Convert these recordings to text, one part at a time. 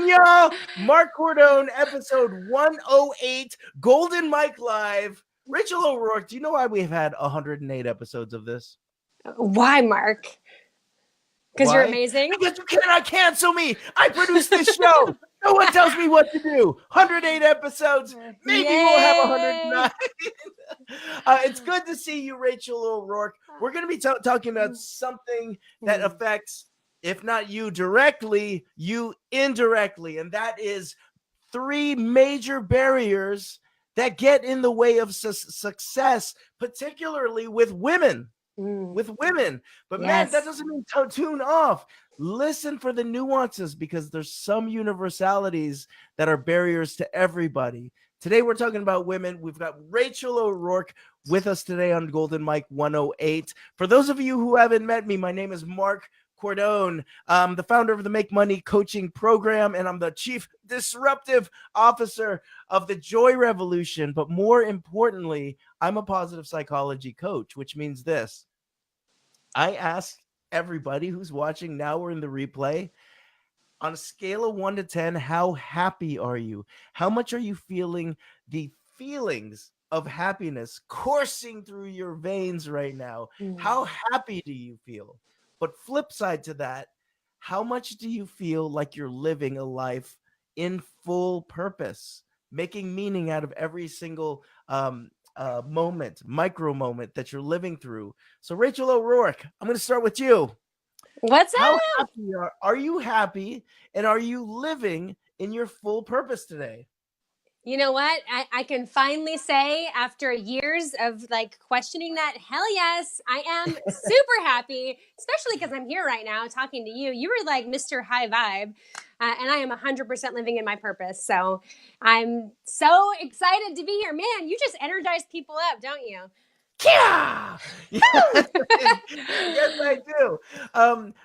morning, y'all. Mark Cordone, episode 108, Golden Mike Live. Rachel O'Rourke, do you know why we've had 108 episodes of this? Why, Mark? Because you're amazing? Because you cannot cancel me. I produce this show. No one tells me what to do. 108 episodes. Maybe we'll have 109. It's good to see you, Rachel O'Rourke. We're going to be talking about something that affects, if not you directly, you indirectly. And that is 3 major barriers that get in the way of success, particularly with women. But man, that doesn't mean tune off. Listen for the nuances, because there's some universalities that are barriers to everybody. Today we're talking about women. We've got Rachel O'Rourke with us today on Golden Mike 108. For those of you who haven't met me, my name is Mark Cordone. I'm the founder of the Make Money Coaching Program, and I'm the Chief Disruptive Officer of the Joy Revolution. But more importantly, I'm a positive psychology coach, which means this. I ask everybody who's watching now or in the replay, on a scale of 1 to 10, how happy are you? How much are you feeling the feelings of happiness coursing through your veins right now? How happy do you feel? But flip side to that, how much do you feel like you're living a life in full purpose, making meaning out of every single moment, micro moment that you're living through? So Rachel O'Rourke, I'm going to start with you. What's How up? happy are you happy, and are you living in your full purpose today? You know what? I can finally say, after years of questioning that, hell yes, I am super happy, especially because I'm here right now talking to you. You were like Mr. High Vibe, and I am 100% living in my purpose. So I'm so excited to be here. Man, you just energize people up, don't you? Yeah. Yes, I do.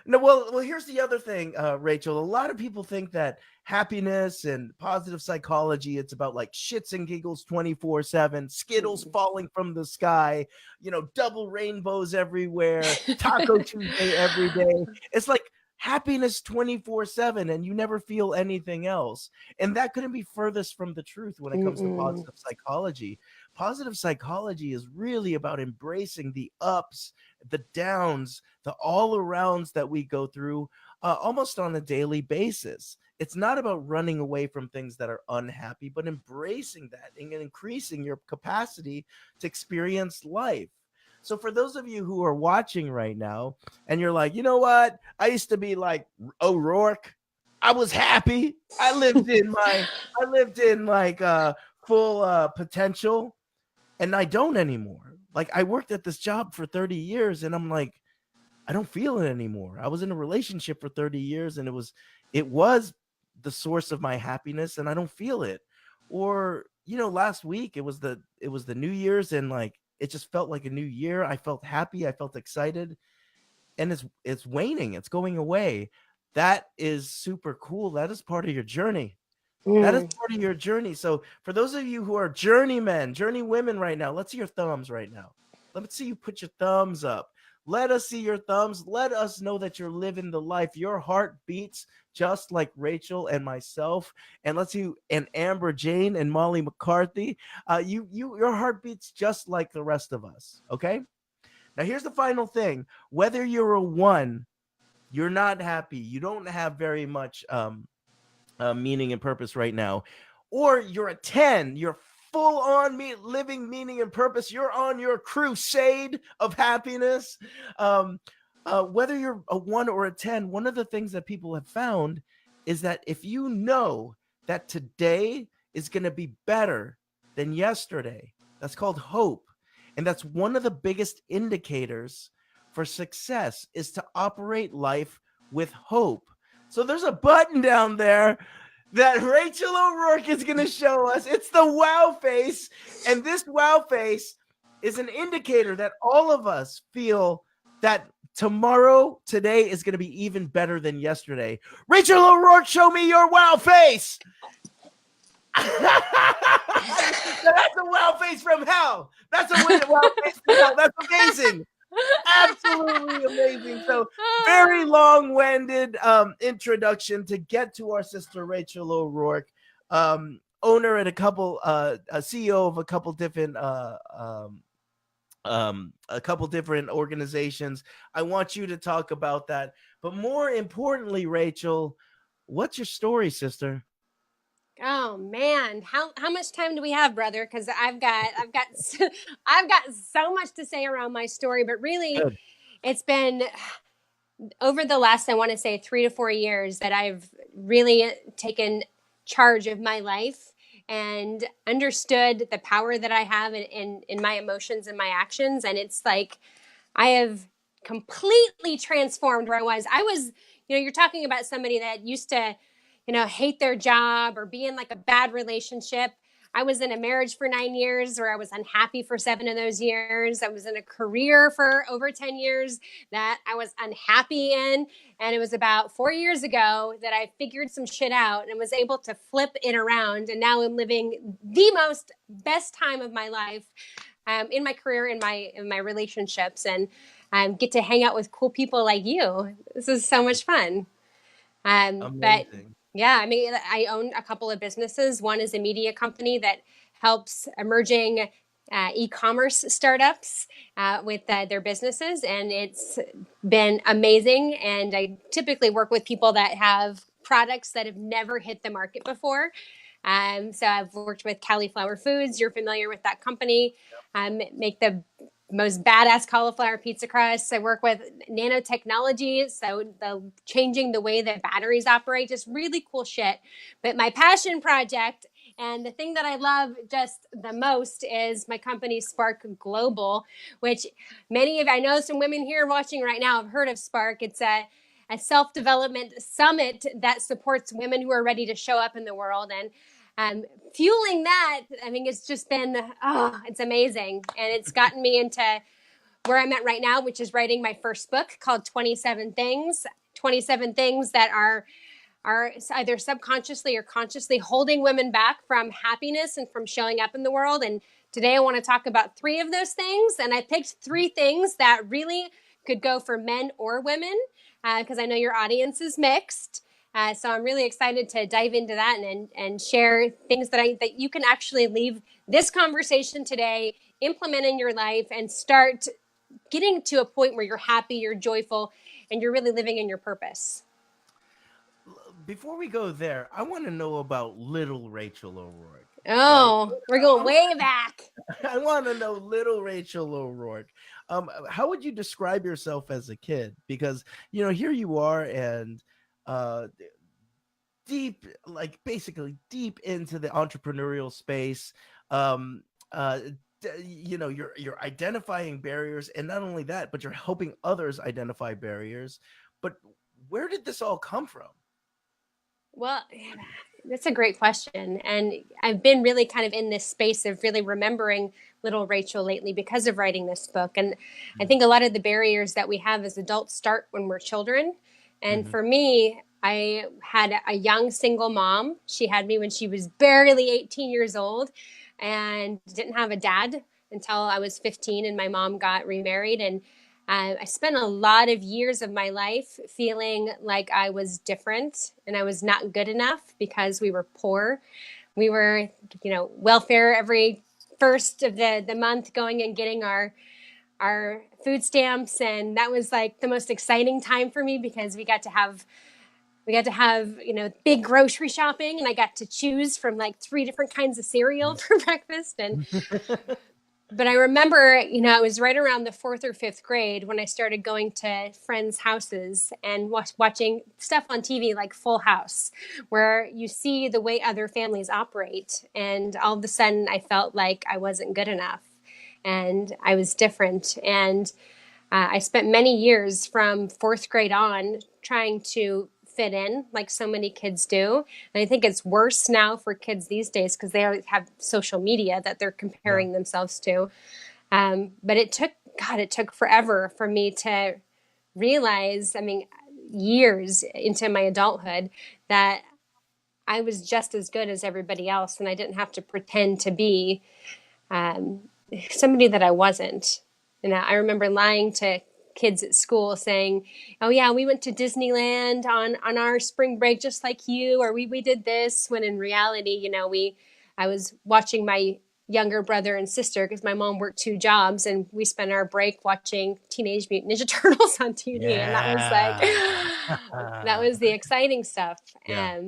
No, well, here's the other thing, Rachel. A lot of people think that happiness and positive psychology, it's about like shits and giggles 24/7, Skittles falling from the sky, double rainbows everywhere, Taco Tuesday every day. It's like happiness 24/7, and you never feel anything else. And that couldn't be furthest from the truth when it comes to positive psychology. Positive psychology is really about embracing the ups, the downs, the all arounds that we go through almost on a daily basis. It's not about running away from things that are unhappy, but embracing that and increasing your capacity to experience life. So for those of you who are watching right now and you're like, you know what? I used to be like O'Rourke. I was happy. I lived in full potential. And I don't anymore. Like, I worked at this job for 30 years and I'm like, I don't feel it anymore. I was in a relationship for 30 years and it was the source of my happiness, and I don't feel it. Or, last week it was the New Year's, and like, it just felt like a new year. I felt happy. I felt excited, and it's waning. It's going away. That is super cool. That is part of your journey. That is part of your journey. So for those of you who are journeymen, journey women right now, let's see your thumbs right now. Let's see you put your thumbs up. Let us see your thumbs. Let us know that you're living the life. Your heart beats just like Rachel and myself. And let's see, and Amber Jane and Molly McCarthy. Your heart beats just like the rest of us. Okay. Now here's the final thing. Whether you're a 1, you're not happy, you don't have very much meaning and purpose right now, or you're a 10, you're full on living meaning and purpose, you're on your crusade of happiness. Whether you're a 1 or a 10, one of the things that people have found is that if you know that today is going to be better than yesterday, that's called hope. And that's one of the biggest indicators for success, is to operate life with hope. So there's a button down there that Rachel O'Rourke is going to show us. It's the wow face. And this wow face is an indicator that all of us feel that today is going to be even better than yesterday. Rachel O'Rourke, show me your wow face. That's a wow face from hell. That's a wow face from hell. That's amazing. Absolutely absolutely amazing. So very long-winded introduction to get to our sister Rachel O'Rourke, owner at a CEO of a couple different organizations. I want you to talk about that. But more importantly, Rachel, what's your story, sister? Oh man, how much time do we have, brother? Because I've got so much to say around my story, but really, Good. it's been over the last, I want to say, 3 to 4 years that I've really taken charge of my life and understood the power that I have in my emotions and my actions. And it's like I have completely transformed where I was. You're talking about somebody that used to, hate their job or be in like a bad relationship. I was in a marriage for 9 years where I was unhappy for 7 of those years. I was in a career for over 10 years that I was unhappy in. And it was about 4 years ago that I figured some shit out and was able to flip it around. And now I'm living the most best time of my life, in my career, in my relationships, and get to hang out with cool people like you. This is so much fun. But Amazing. yeah, I mean, I own a couple of businesses. One is a media company that helps emerging e-commerce startups with their businesses, and it's been amazing. And I typically work with people that have products that have never hit the market before. So I've worked with Cauliflower Foods. You're familiar with that company. Make the most badass cauliflower pizza crust. I work with nanotechnology, so changing the way that batteries operate, just really cool shit. But my passion project and the thing that I love just the most is my company Spark Global, which I know some women here watching right now have heard of Spark. It's a self-development summit that supports women who are ready to show up in the world. And fueling that, I mean, it's just been, it's amazing. And it's gotten me into where I'm at right now, which is writing my first book called 27 Things. 27 things that are either subconsciously or consciously holding women back from happiness and from showing up in the world. And today I want to talk about 3 of those things. And I picked 3 things that really could go for men or women, because I know your audience is mixed. So I'm really excited to dive into that and share things that you can actually leave this conversation today, implement in your life, and start getting to a point where you're happy, you're joyful, and you're really living in your purpose. Before we go there, I want to know about little Rachel O'Rourke. Right? Oh, we're going way back. I want to know little Rachel O'Rourke. How would you describe yourself as a kid? Because here you are, and uh, deep, like basically deep into the entrepreneurial space. Um, uh, you're identifying barriers, and not only that, but you're helping others identify barriers. But where did this all come from? Well, that's a great question. And I've been really kind of in this space of really remembering little Rachel lately because of writing this book. And I think a lot of the barriers that we have as adults start when we're children. And Mm-hmm. for me, I had a young single mom. She had me when she was barely 18 years old and didn't have a dad until I was 15 and my mom got remarried. And I spent a lot of years of my life feeling like I was different and I was not good enough because we were poor. We were, welfare every first of the month, going and getting our food stamps, and that was like the most exciting time for me because we got to have big grocery shopping, and I got to choose from like 3 different kinds of cereal for breakfast. And but I remember, it was right around the 4th or 5th grade when I started going to friends' houses and watching stuff on TV like Full House, where you see the way other families operate. And all of a sudden, I felt like I wasn't good enough and I was different. And I spent many years from 4th grade on trying to fit in like so many kids do. And I think it's worse now for kids these days because they have social media that they're comparing themselves to. But it took forever for me to realize, I mean, years into my adulthood, that I was just as good as everybody else and I didn't have to pretend to be somebody that I wasn't. I remember lying to kids at school saying, "Oh yeah, we went to Disneyland on our spring break just like you," or we did this, when in reality, I was watching my younger brother and sister, because my mom worked two jobs, and we spent our break watching Teenage Mutant Ninja Turtles on TV, and that was like Yeah. that was the exciting stuff. Yeah.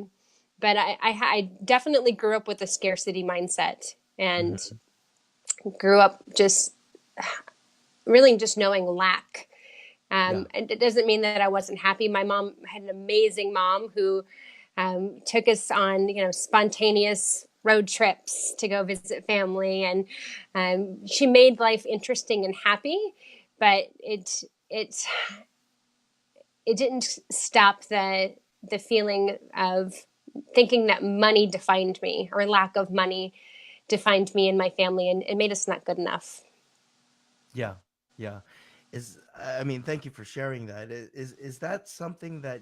But I definitely grew up with a scarcity mindset, and Mhm. grew up just really just knowing lack. Yeah. And it doesn't mean that I wasn't happy. My mom had an amazing mom who took us on, spontaneous road trips to go visit family, and she made life interesting and happy. But it didn't stop the feeling of thinking that money defined me, or lack of money defined me and my family, and it made us not good enough. Yeah. Yeah. I mean, thank you for sharing that. Is that something that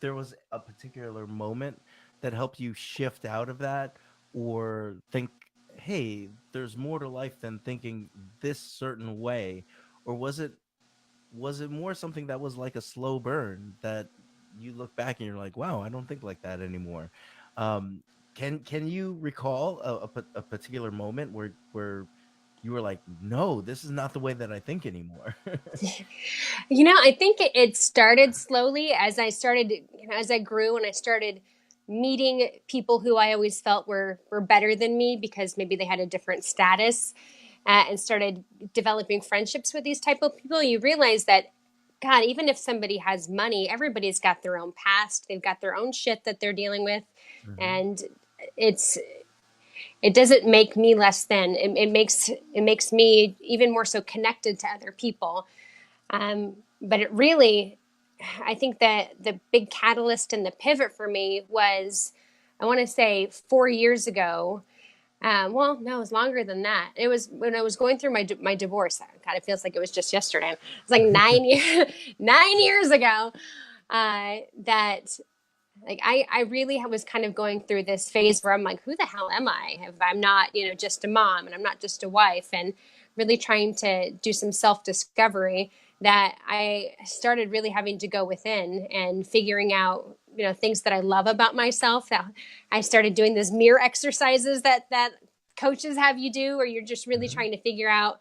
there was a particular moment that helped you shift out of that, or think, hey, there's more to life than thinking this certain way? Or was it more something that was like a slow burn that you look back and you're like, wow, I don't think like that anymore? Um, can you recall a particular moment where you were like, no, this is not the way that I think anymore? I think it started slowly as I started, as I grew, and I started meeting people who I always felt were better than me, because maybe they had a different status, and started developing friendships with these type of people. You realize that, God, even if somebody has money, everybody's got their own past. They've got their own shit that they're dealing with, Hmm. and it's it doesn't make me less than. It makes me even more so connected to other people. But it really, I think that the big catalyst and the pivot for me was, I want to say 4 years ago. Well, no, it was longer than that. It was when I was going through my divorce. God, it feels like it was just yesterday. It's like 9 years, 9 years ago. That like I really was kind of going through this phase where I'm like, who the hell am I if I'm not, just a mom, and I'm not just a wife, and really trying to do some self discovery, that I started really having to go within and figuring out, things that I love about myself. That I started doing those mirror exercises that coaches have you do, where you're just really Hmm. trying to figure out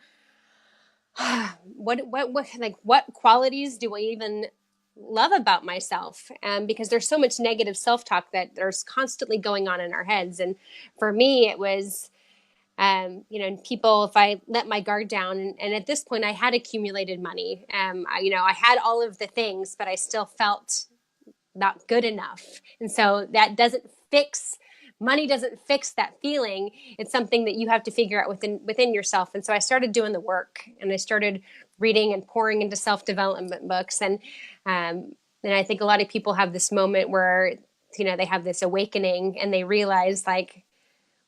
what qualities do I even love about myself, because there's so much negative self-talk that there's constantly going on in our heads. And for me, it was people, if I let my guard down, and at this point I had accumulated money, I had all of the things, but I still felt not good enough. And so that doesn't fix money doesn't fix that feeling. It's something that you have to figure out within yourself. And so I started doing the work, and I started reading and pouring into self-development books. And I think a lot of people have this moment where, they have this awakening, and they realize, like,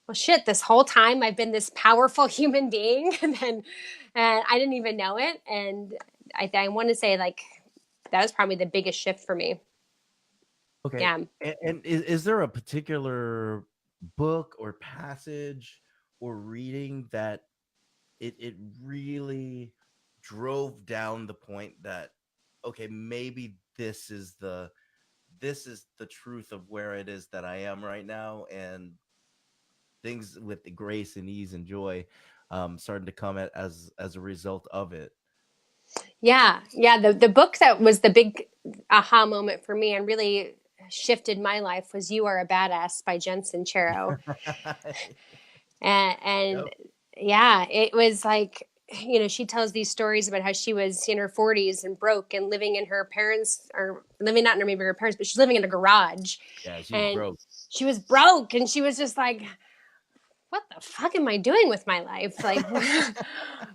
well, shit, this whole time I've been this powerful human being, and I didn't even know it. And I want to say, like, that was probably the biggest shift for me. Okay. Yeah. And is there a particular book or passage or reading that it really drove down the point that, okay, maybe this is the truth of where it is that I am right now, and things with the grace and ease and joy starting to come as a result of it? Yeah, yeah. The book that was the big aha moment for me and really shifted my life was "You Are a Badass" by Jen Sincero. And Yep. yeah, it was like, she tells these stories about how she was in her 40s and broke, and living in her parents, or living not in maybe her parents, but she's living in a garage, Yeah, she was and broke. she was broke, and she was just like, what the fuck am I doing with my life? Like,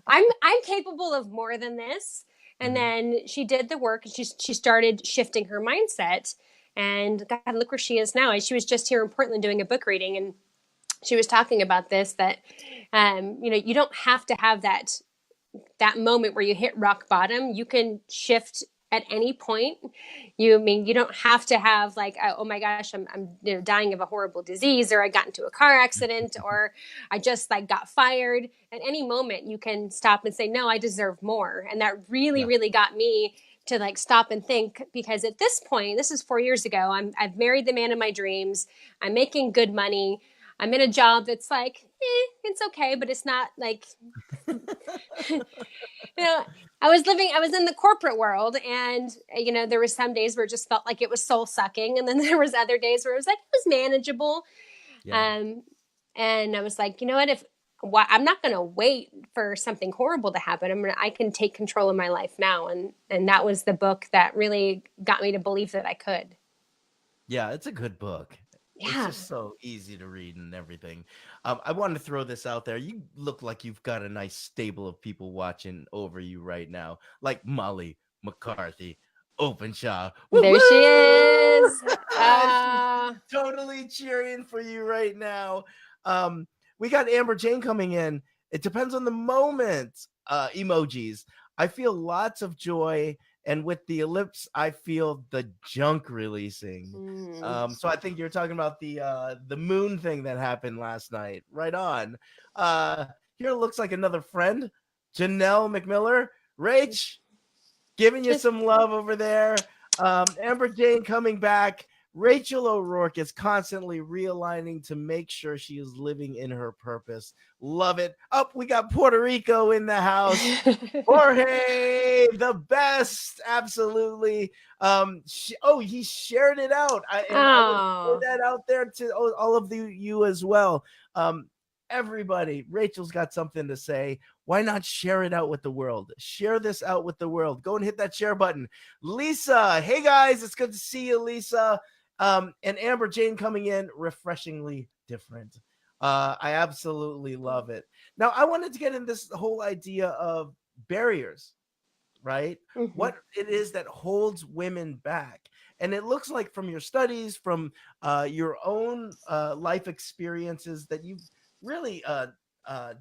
I'm capable of more than this. And Hmm. then she did the work, and she started shifting her mindset. And God, look where she is now. And she was just here in Portland doing a book reading, and she was talking about this, that you don't have to have that moment where you hit rock bottom. You can shift at any point. You don't have to have like, oh my gosh, I'm dying of a horrible disease, or I got into a car accident, or I just like got fired. At any moment you can stop and say, no, I deserve more. And that really, Yeah. really got me to like stop and think, because at this point, this is 4 years ago, I've married the man of my dreams. I'm making good money. I'm in a job that's like, it's okay, but it's not like, I was in the corporate world, and there was some days where it just felt like it was soul sucking, and then there was other days where it was like, it was manageable. Yeah. Um, and I was like, you know what, I'm not going to wait for something horrible to happen. I can take control of my life now. And that was the book that really got me to believe that I could. Yeah, it's a good book. It's Yeah. just so easy to read and everything. I want to throw this out there. You look like you've got a nice stable of people watching over you right now, like Molly McCarthy, Openshaw. Woo There she woo! is. She's Uh, totally cheering for you right now. Um, we got Amber Jane coming in. It depends on the moment. Emojis. I feel lots of joy, and with the ellipse, I feel the junk releasing. mm. So I think you're talking about the moon thing that happened last night. Right on. Uh, Here looks like another friend, Janelle McMiller. Rach, giving you Just some love over there. Amber Jane coming back. Rachel O'Rourke is constantly realigning to make sure she is living in her purpose. Love it. Up, we got Puerto Rico in the house. Jorge, the best, absolutely. He shared it out, and I would put oh, that out there to all of you as well. Everybody, Rachel's got something to say. Why not share it out with the world? Share this out with the world. Go and hit that share button. Lisa, hey guys, it's good to see you, Lisa. And Amber Jane coming in, refreshingly different. I absolutely love it. Now, I wanted to get in this whole idea of barriers, right? mm-hmm. What it is that holds women back. And it looks like from your studies, from your own life experiences, that you've really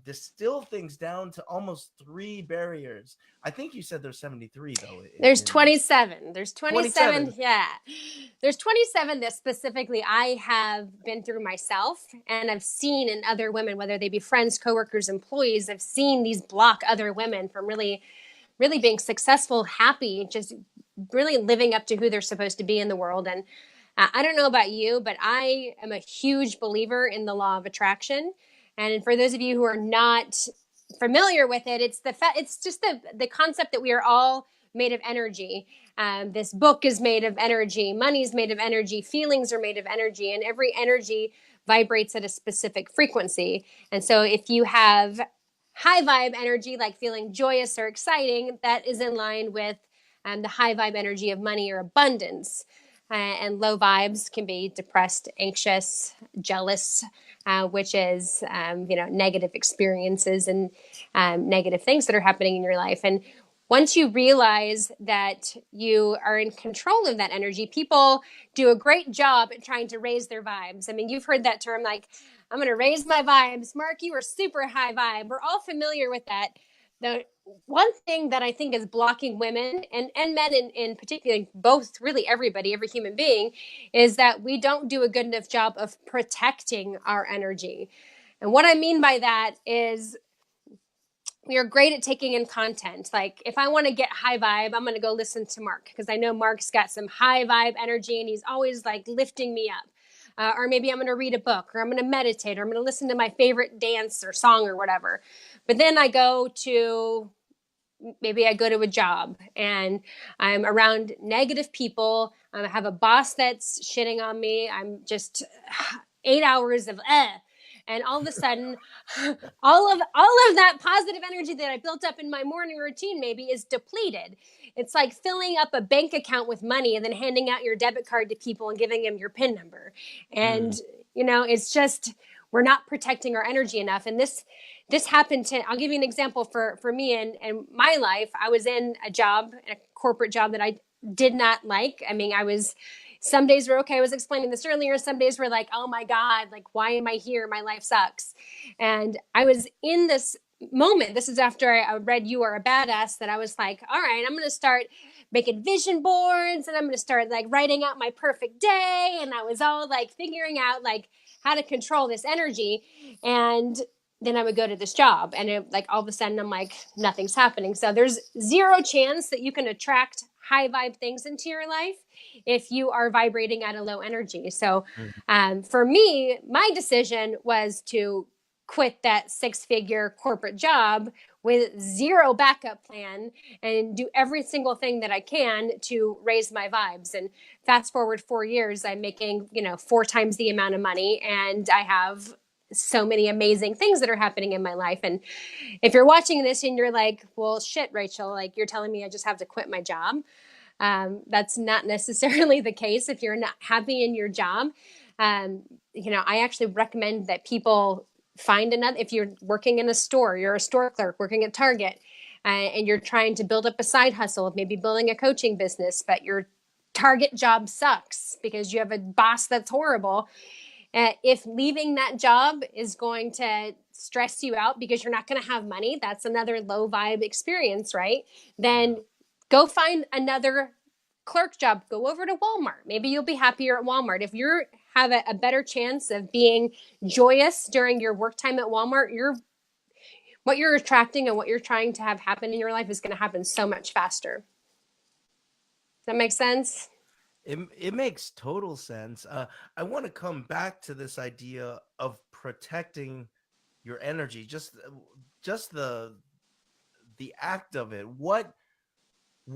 distill things down to almost three barriers. I think you said there's 73 though. There's 27. There's 27. 27. Yeah. There's 27 that specifically I have been through myself, and I've seen in other women, whether they be friends, coworkers, employees. I've seen these block other women from really, really being successful, happy, just really living up to who they're supposed to be in the world. And I don't know about you, but I am a huge believer in the law of attraction. And for those of you who are not familiar with it, it's just the concept that we are all made of energy. This book is made of energy. Money is made of energy. Feelings are made of energy, and every energy vibrates at a specific frequency. And so, if you have high vibe energy, like feeling joyous or exciting, that is in line with the high vibe energy of money or abundance. And low vibes can be depressed, anxious, jealous, which is negative experiences and negative things that are happening in your life. And once you realize that you are in control of that energy, people do a great job at trying to raise their vibes. I mean, you've heard that term, like, I'm going to raise my vibes. Mark, you are super high vibe. We're all familiar with that. The one thing that I think is blocking women and men in particular, both, really everybody, every human being, is that we don't do a good enough job of protecting our energy. And what I mean by that is we are great at taking in content. Like, if I want to get high vibe, I'm going to go listen to Mark, because I know Mark's got some high vibe energy and he's always like lifting me up. Or maybe I'm going to read a book, or I'm going to meditate, or I'm going to listen to my favorite dance or song or whatever. But then I go to a job and I'm around negative people. I have a boss that's shitting on me. I'm just 8 hours of and all of a sudden all of that positive energy that I built up in my morning routine maybe is depleted. It's like filling up a bank account with money and then handing out your debit card to people and giving them your PIN number. And it's just, we're not protecting our energy enough. And this happened to, I'll give you an example for me and my life. I was in a corporate job that I did not like. I mean, some days were okay. I was explaining this earlier. Some days were like, oh my God, like, why am I here? My life sucks. And I was in this moment, this is after I read You Are a Badass, that I was like, all right, I'm going to start making vision boards, and I'm going to start like writing out my perfect day. And I was all like figuring out like how to control this energy. And then I would go to this job, and it, like all of a sudden I'm like, nothing's happening. So there's zero chance that you can attract high vibe things into your life if you are vibrating at a low energy. So for me, my decision was to quit that 6-figure corporate job with zero backup plan and do every single thing that I can to raise my vibes. And fast forward 4 years, I'm making, 4 times the amount of money, and I have so many amazing things that are happening in my life. And if you're watching this and you're like, well, shit, Rachel, like you're telling me I just have to quit my job. That's not necessarily the case if you're not happy in your job. I actually recommend that people find another, if you're working in a store, you're a store clerk working at Target, and you're trying to build up a side hustle of maybe building a coaching business, but your Target job sucks because you have a boss that's horrible. If leaving that job is going to stress you out because you're not going to have money, that's another low vibe experience, right? Then go find another clerk job. Go over to Walmart. Maybe you'll be happier at Walmart. If you have a better chance of being joyous during your work time at Walmart, what you're attracting and what you're trying to have happen in your life is going to happen so much faster. Does that make sense? It makes total sense. I want to come back to this idea of protecting your energy, just the act of it. What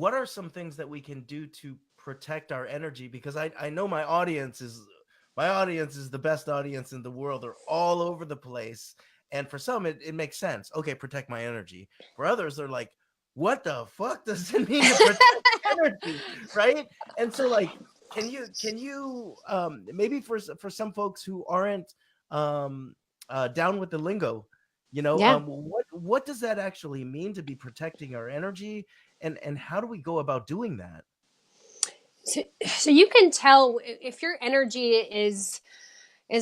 are some things that we can do to protect our energy? Because I know my audience is the best audience in the world. They're all over the place. And for some, it makes sense. Okay, protect my energy. For others, they're like, what the fuck does it mean to protect energy? Right? And so like, can you maybe for some folks who aren't down with the lingo, Yeah. what does that actually mean to be protecting our energy, and how do we go about doing that? So you can tell if your energy is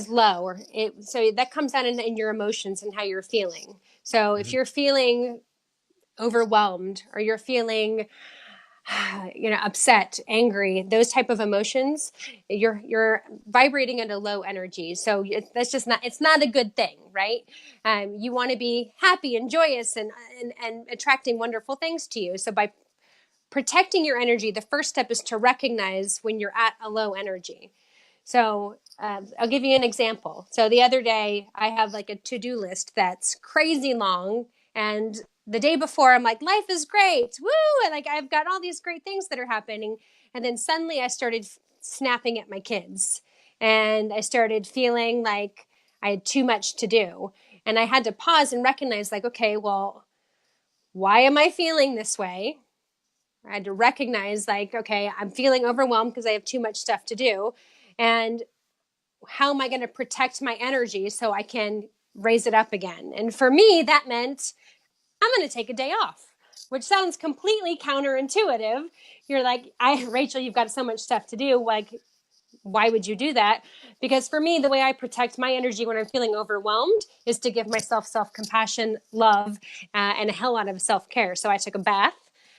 low, so that comes out in your emotions and how you're feeling. So if Mhm. you're feeling overwhelmed, or you're feeling upset, angry, those type of emotions, you're vibrating at a low energy. So that's just not, it's not a good thing, right? You want to be happy and joyous and attracting wonderful things to you. So by protecting your energy, the first step is to recognize when you're at a low energy. So I'll give you an example. So the other day, I have like a to-do list that's crazy long. And the day before, I'm like, life is great. Woo! And like, I've got all these great things that are happening. And then suddenly I started snapping at my kids. And I started feeling like I had too much to do. And I had to pause and recognize, like, okay, well, why am I feeling this way? I had to recognize, like, okay, I'm feeling overwhelmed because I have too much stuff to do. And how am I going to protect my energy so I can raise it up again? And for me, that meant I'm going to take a day off, which sounds completely counterintuitive. You're like, Rachel, you've got so much stuff to do. Like, why would you do that? Because for me, the way I protect my energy when I'm feeling overwhelmed is to give myself self-compassion, love, and a hell lot of self-care. So I took a bath.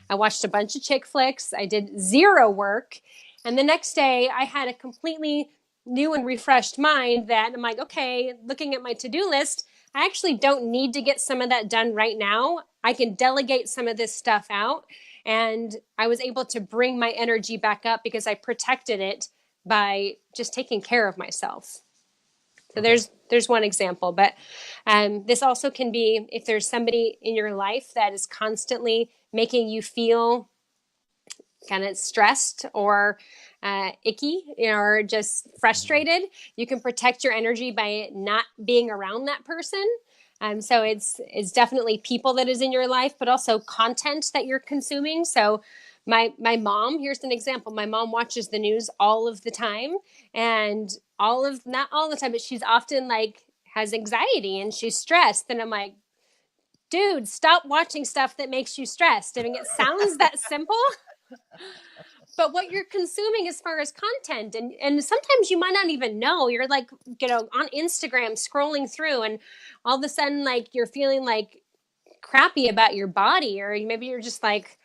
I watched a bunch of chick flicks. I did zero work. And the next day, I had a completely new and refreshed mind that I'm like, okay, looking at my to-do list, I actually don't need to get some of that done right now. I can delegate some of this stuff out. And I was able to bring my energy back up because I protected it by just taking care of myself. So Okay. there's one example, but this also can be if there's somebody in your life that is constantly making you feel kind of stressed or icky, or just frustrated. You can protect your energy by not being around that person. So it's definitely people that is in your life, but also content that you're consuming. So my mom, here's an example. My mom watches the news all of the time, and not all the time, but she's often like has anxiety and she's stressed. And I'm like, dude, stop watching stuff that makes you stressed. I mean, it sounds that simple, but what you're consuming as far as content, and sometimes you might not even know. You're like, on Instagram scrolling through, and all of a sudden, like, you're feeling like crappy about your body, or maybe you're just like,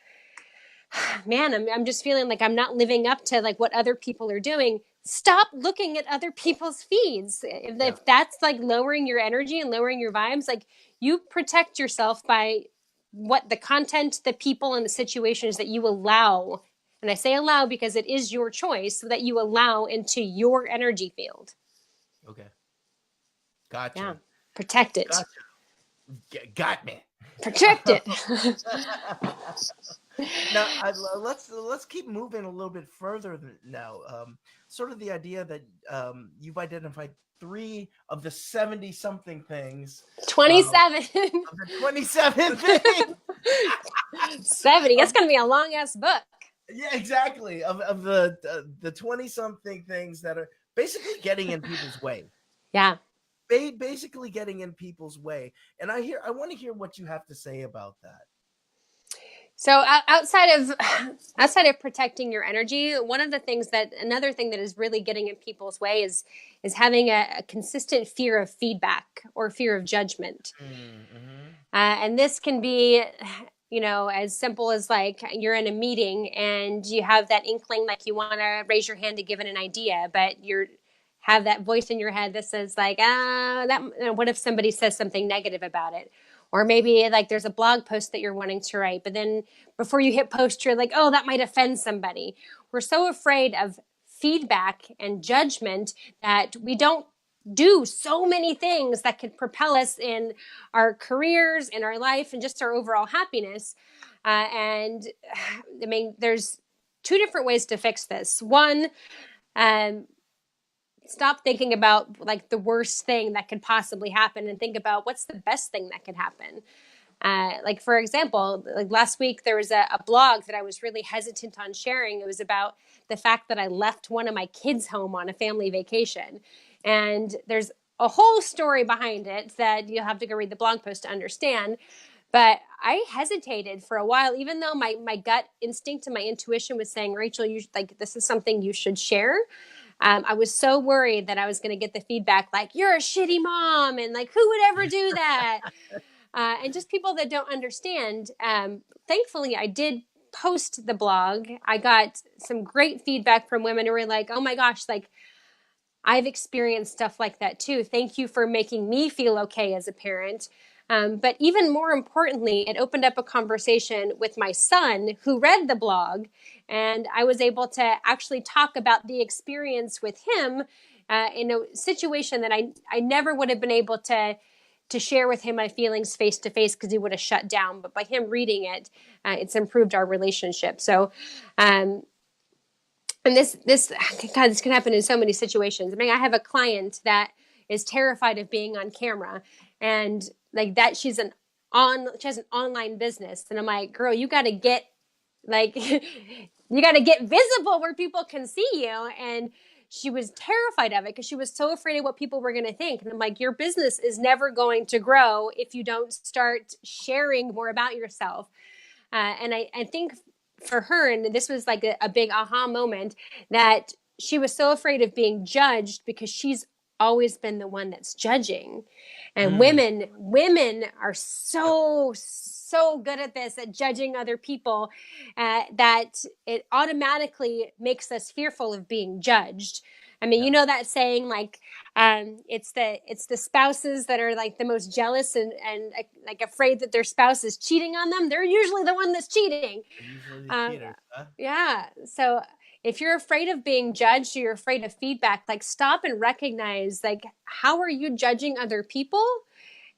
man, I'm just feeling like I'm not living up to like what other people are doing. Stop looking at other people's feeds. Yeah. If that's like lowering your energy and lowering your vibes, like you protect yourself by what the content, the people, and the situations that you allow. And I say allow because it is your choice, so that you allow into your energy field. Okay. Yeah. Gotcha. Protect it. Gotcha. Got me. Protect it. Now, let's keep moving a little bit further now. Sort of the idea that you've identified 3 of the 70 something things, 27. of the 27 things. 70. That's of, going to be a long ass book. yeah, exactly. Of the 20 something things that are basically getting in people's way. Yeah. Basically getting in people's way. And I want to hear what you have to say about that. So outside of protecting your energy, another thing that is really getting in people's way is having a consistent fear of feedback or fear of judgment. Mm-hmm. And this can be, as simple as like you're in a meeting and you have that inkling, like you want to raise your hand to give it an idea, but you're have that voice in your head that says like, what if somebody says something negative about it? Or maybe like there's a blog post that you're wanting to write, but then before you hit post, you're like, oh, that might offend somebody. We're so afraid of feedback and judgment that we don't do so many things that could propel us in our careers, in our life, and just our overall happiness. And I mean, there's 2 different ways to fix this. One, um, stop thinking about like the worst thing that could possibly happen and think about what's the best thing that could happen. Like for example, like last week there was a blog that I was really hesitant on sharing. It was about the fact that I left one of my kids home on a family vacation, and there's a whole story behind it that you'll have to go read the blog post to understand. But I hesitated for a while, even though my gut instinct and my intuition was saying, Rachel, you like this is something you should share. I was so worried that I was going to get the feedback like, you're a shitty mom, and like, who would ever do that? And just people that don't understand. Thankfully, I did post the blog. I got some great feedback from women who were like, oh my gosh, like, I've experienced stuff like that too. Thank you for making me feel okay as a parent. But even more importantly, it opened up a conversation with my son who read the blog, and I was able to actually talk about the experience with him in a situation that I never would have been able to share with him my feelings face to face because he would have shut down. But by him reading it, it's improved our relationship. So, and this can happen in so many situations. I mean, I have a client that is terrified of being on camera, and like that she has an online business, and I'm like, girl, you got to get like you got to get visible where people can see you. And she was terrified of it because she was so afraid of what people were going to think. And I'm like, your business is never going to grow if you don't start sharing more about yourself. And I think for her, and this was like a big aha moment, that she was so afraid of being judged because she's always been the one that's judging. And Mm. women are so good at this, at judging other people, that it automatically makes us fearful of being judged. I mean, Yeah. you know that saying, like, it's the spouses that are like the most jealous and like afraid that their spouse is cheating on them. They're usually the one that's cheating. They're usually the Um, cheaters, huh? yeah. So if you're afraid of being judged or you're afraid of feedback, like stop and recognize, like, how are you judging other people,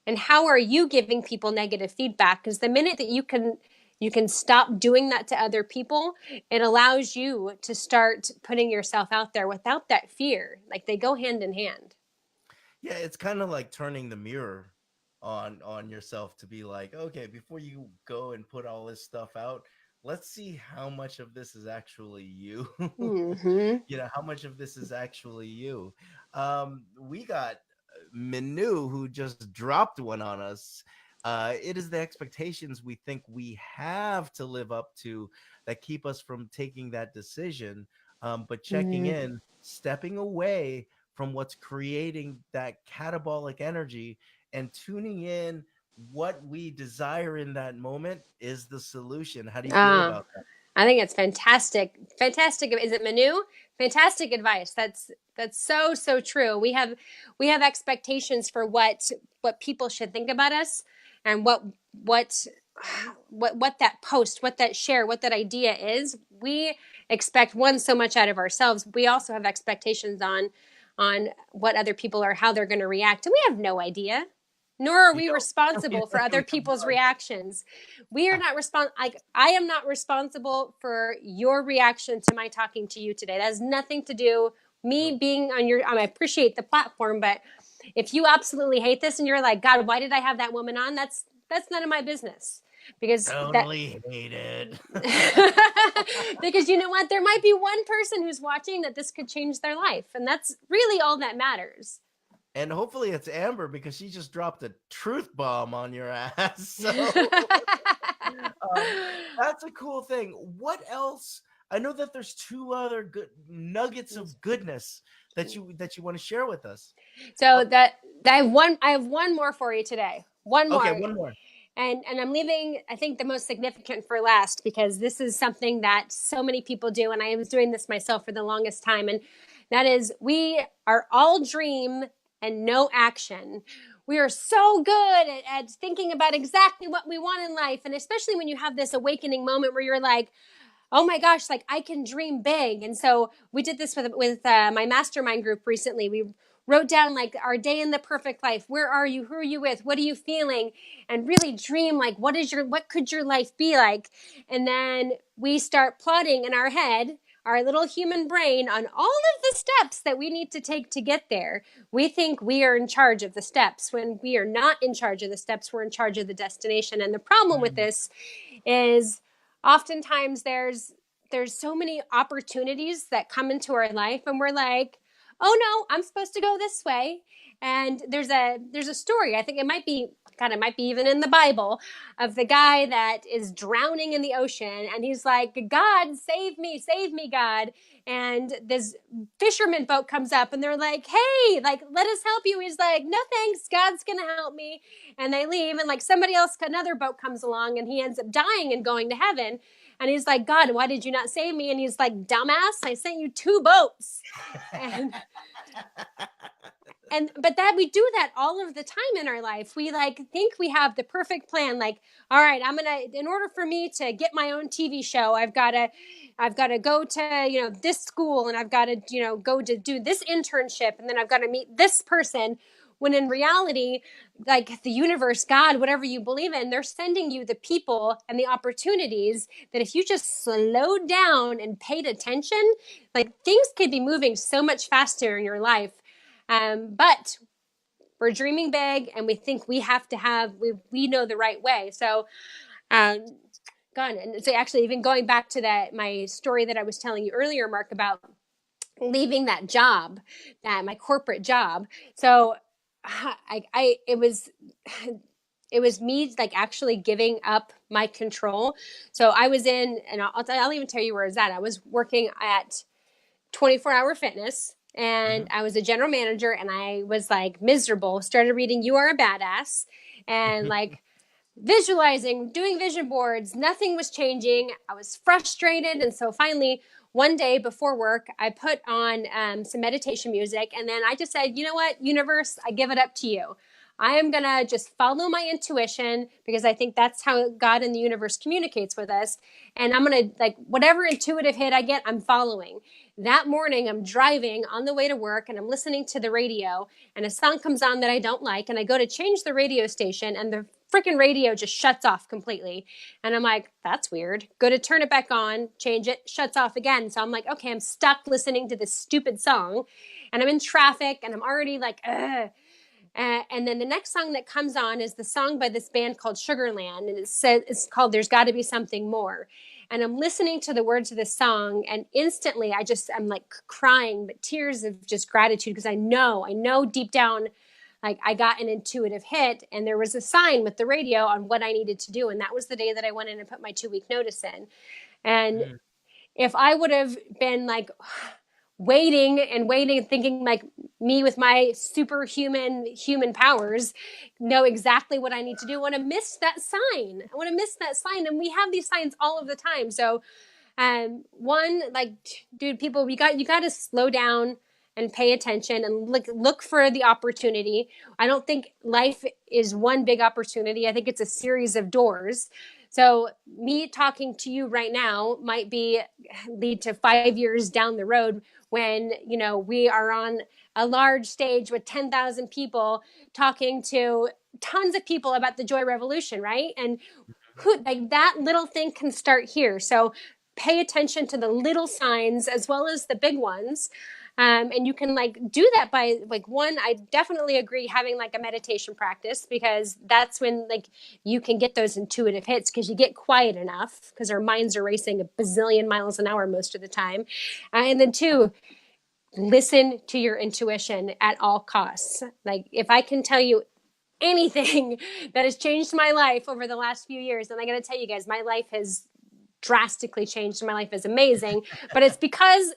and how are you giving people negative feedback? Because the minute that you can stop doing that to other people, it allows you to start putting yourself out there without that fear. Like they go hand in hand. Yeah, it's kind of like turning the mirror on yourself to be like, okay, before you go and put all this stuff out, let's see how much of this is actually you. Mm-hmm. How much of this is actually you. We got Minu who just dropped one on us. It is the expectations we think we have to live up to that keep us from taking that decision. But checking Mm-hmm. in, stepping away from what's creating that catabolic energy and tuning in what we desire in that moment is the solution. How do you feel Uh, about that? I think it's fantastic. Fantastic. Is it Manu? Fantastic advice. That's so so true. We have expectations for what people should think about us, and what what that post, what that share, what that idea is. We expect one so much out of ourselves. We also have expectations on what other people are, how they're going to react, and we have no idea. Nor are You we don't. responsible for other We have no people's idea. reactions. We are not like I am not responsible for your reaction to my talking to you today. That has nothing to do me being on your. I appreciate the platform, but if you absolutely hate this and you're like, God, why did I have that woman on? That's none of my business. Because that Totally hate it. because you know what, there might be one person who's watching that this could change their life, and that's really all that matters. And hopefully it's Amber because she just dropped a truth bomb on your ass. So that's a cool thing. What else? I know that there's two other good nuggets of goodness that you want to share with us. So that I have one more for you today. One Okay, more. one more. And I'm leaving, I think, the most significant for last, because this is something that so many people do, and I was doing this myself for the longest time, and that is, we are all dream and no action. We are so good at thinking about exactly what we want in life, and especially when you have this awakening moment where you're like, oh my gosh, like I can dream big. And so we did this with my mastermind group recently. We wrote down like our day in the perfect life. Where are you? Who are you with? What are you feeling? And really dream like what could your life be like? And then we start plotting in our head, our little human brain, on all of the steps that we need to take to get there. We think we are in charge of the steps when we are not in charge of the steps. We're in charge of the destination. And the problem with Mm. this is oftentimes there's so many opportunities that come into our life, and we're like, oh no, I'm supposed to go this way. And there's a story, I think it might be, God, it might be even in the Bible, of the guy that is drowning in the ocean, and he's like, God, save me, God. And this fisherman boat comes up, and they're like, hey, like, let us help you. He's like, no thanks, God's gonna help me. And they leave, and like somebody else, another boat comes along, and he ends up dying and going to heaven. And he's like, God, why did you not save me? And he's like, dumbass, I sent you two boats. And but that we do that all of the time in our life. We like think we have the perfect plan, like, all right, I'm gonna, in order for me to get my own TV show, I've got to go to, this school, and I've got to, go to do this internship, and then I've got to meet this person. When in reality, like the universe, God, whatever you believe in, they're sending you the people and the opportunities that if you just slowed down and paid attention, like things could be moving so much faster in your life. But we're dreaming big, and we think we have to have, we know the right way. So, um, gone. And so actually, even going back to my story that I was telling you earlier, Mark, about leaving that job, that my corporate job. So it was me like actually giving up my control. So I was in, and I'll even tell you where I was at. I was working at 24-hour fitness, and Mhm. I was a general manager, and I was like miserable. Started reading You Are a Badass, and like visualizing, doing vision boards. Nothing was changing. I was frustrated. And so finally, one day before work, I put on some meditation music. And then I just said, you know what, universe, I give it up to you. I am going to just follow my intuition, because I think that's how God and the universe communicates with us. And I'm going to, like, whatever intuitive hit I get, I'm following. That morning, I'm driving on the way to work, and I'm listening to the radio, and a song comes on that I don't like. And I go to change the radio station, and the freaking radio just shuts off completely. And I'm like, that's weird. Go to turn it back on, change it, shuts off again. So I'm like, okay, I'm stuck listening to this stupid song, and I'm in traffic, and I'm already like, ugh. And then the next song that comes on is the song by this band called Sugarland, and it's called There's Got to Be Something More. And I'm listening to the words of this song, and instantly I'm like crying, but tears of just gratitude, because I know deep down, like I got an intuitive hit, and there was a sign with the radio on what I needed to do. And that was the day that I went in and put my 2-week notice in. And Mm. if I would have been like waiting and waiting, thinking like me with my superhuman human powers know exactly what I need to do. I want to miss that sign. I want to miss that sign. And we have these signs all of the time. So one, like, dude, people, you got to slow down and pay attention and look for the opportunity. I don't think life is one big opportunity. I think it's a series of doors. So me talking to you right now might be lead to 5 years down the road when, you know, we are on a large stage with 10,000 people talking to tons of people about the joy revolution, right? And who, like, that little thing can start here. So pay attention to the little signs as well as the big ones. And you can like do that by like one, I definitely agree having like a meditation practice, because that's when like you can get those intuitive hits, because you get quiet enough because our minds are racing a bazillion miles an hour most of the time. And then two, listen to your intuition at all costs. Like if I can tell you anything that has changed my life over the last few years, and I got to tell you guys, my life has drastically changed. My life is amazing, but it's because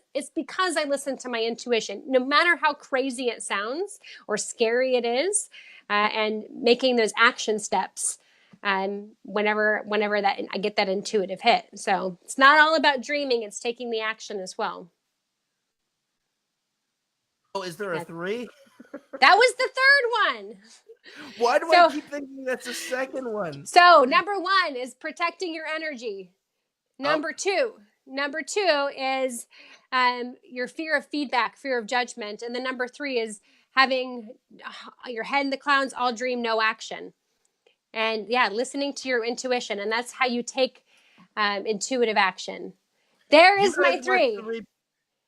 I listen to my intuition, no matter how crazy it sounds or scary it is, and making those action steps. Whenever that I get that intuitive hit. So it's not all about dreaming; it's taking the action as well. Oh, is there a 3? That was the third one. Why do I So, keep thinking that's the second one? so number one is protecting your energy. Oh, Number two is your fear of feedback, fear of judgment. And then number three is having your head in the clouds, all dream, no action. And yeah, listening to your intuition. And that's how you take intuitive action. There you is guys my watch the 3.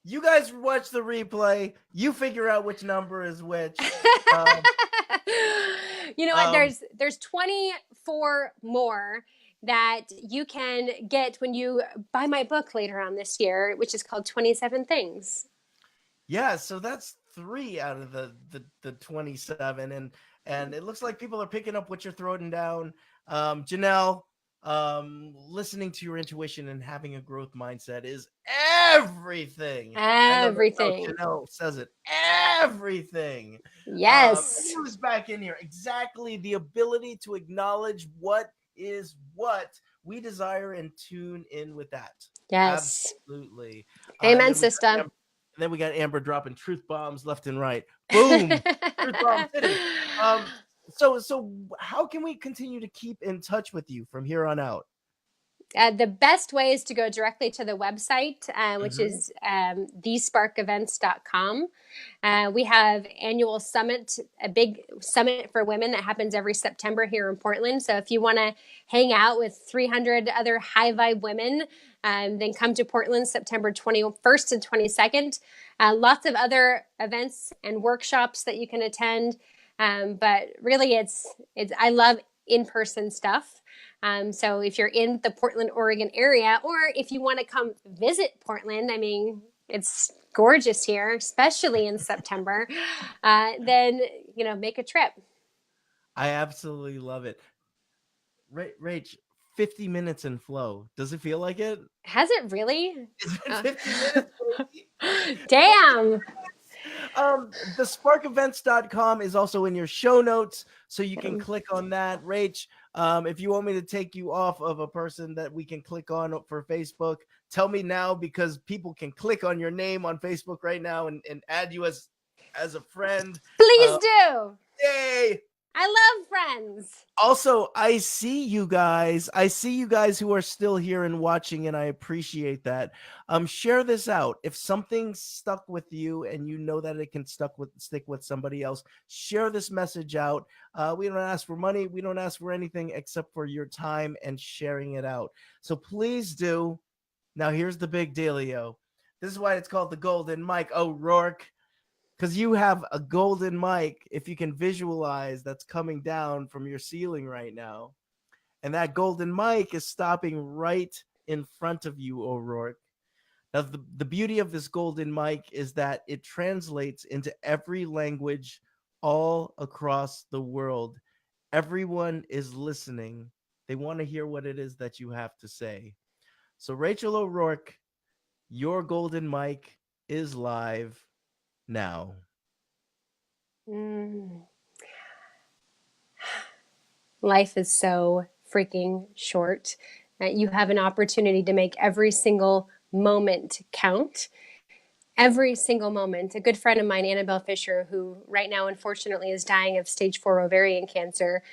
you guys watch the replay. You figure out which number is which. You know what? Um, There's 24 more that you can get when you buy my book later on this year, which is called 27 Things. yeah, so that's 3 out of the 27, and it looks like people are picking up what you're throwing down. Janelle, listening to your intuition and having a growth mindset is everything. I know that's how Everything. Janelle says it. Everything. Yes. Who's back in here? Exactly, the ability to acknowledge what is what we desire and tune in with that. Yes. Absolutely. And Amen, then we sister. got Amber dropping truth bombs left and right. Boom. Truth bomb city. So how can we continue to keep in touch with you from here on out? The best way is to go directly to the website, which Mhm. is thesparkevents.com. We have annual summit, a big summit for women that happens every September here in Portland. So if you want to hang out with 300 other high vibe women, then come to Portland September 21st and 22nd. Lots of other events and workshops that you can attend. But really, I love in-person stuff. So if you're in the Portland, Oregon area, or if you want to come visit Portland, I mean, it's gorgeous here, especially in September, then, you know, make a trip. I absolutely love it. Rach, 50 minutes in flow. Does it feel like it? Has it really? It's been Oh. 50 minutes, baby. Damn. The sparkevents.com is also in your show notes, so you can click on that. Rach, if you want me to take you off of a person that we can click on for Facebook, tell me now, because people can click on your name on Facebook right now and add you as a friend. Please do. Yay! I love friends. Also, I see you guys. I see you guys who are still here and watching, and I appreciate that. Share this out. If something stuck with you and you know that it can stick with somebody else, share this message out. We don't ask for money. We don't ask for anything except for your time and sharing it out. So please do. Now, here's the big dealio. This is why it's called the Golden Mike O'Rourke. Because you have a golden mic, if you can visualize, that's coming down from your ceiling right now. And that golden mic is stopping right in front of you, O'Rourke. Now, the beauty of this golden mic is that it translates into every language all across the world. Everyone is listening. They want to hear what it is that you have to say. So, Rachel O'Rourke, your golden mic is live now. Life is so freaking short that you have an opportunity to make every single moment count. Every single moment. A good friend of mine, Annabelle Fisher, who right now unfortunately is dying of stage 4 ovarian cancer,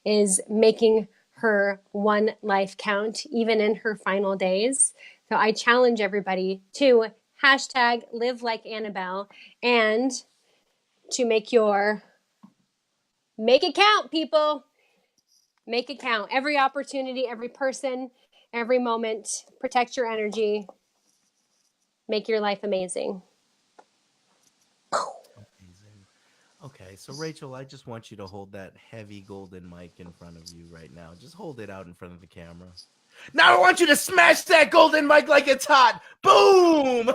is making her one life count even in her final days. So I challenge everybody to hashtag live like Annabelle and to make it count, people. Make it count. Every opportunity, every person, every moment. Protect your energy. Make your life amazing. Amazing. Okay, so Rachel, I just want you to hold that heavy golden mic in front of you right now. Just hold it out in front of the camera. Now I want you to smash that golden mic like it's hot. Boom!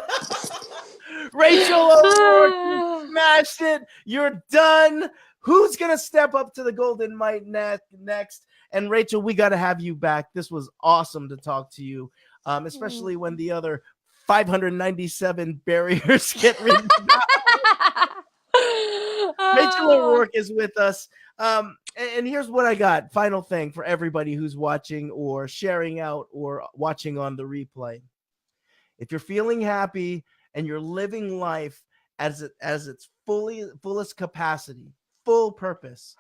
Rachel O'Rourke, you smashed it. You're done. Who's gonna step up to the golden mic next? And Rachel, we got to have you back. This was awesome to talk to you, especially when the other 597 barriers get rid. Rachel O'Rourke is with us. And here's what I got. Final thing for everybody who's watching or sharing out or watching on the replay. If you're feeling happy and you're living life as its fullest capacity, full purpose,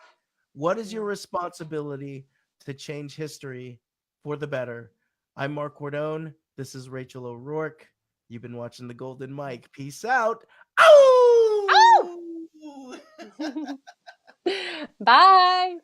what is your responsibility to change history for the better? I'm Mark Cordone. This is Rachel O'Rourke. You've been watching the Golden Mic. Peace out. Oh! Bye. Bye.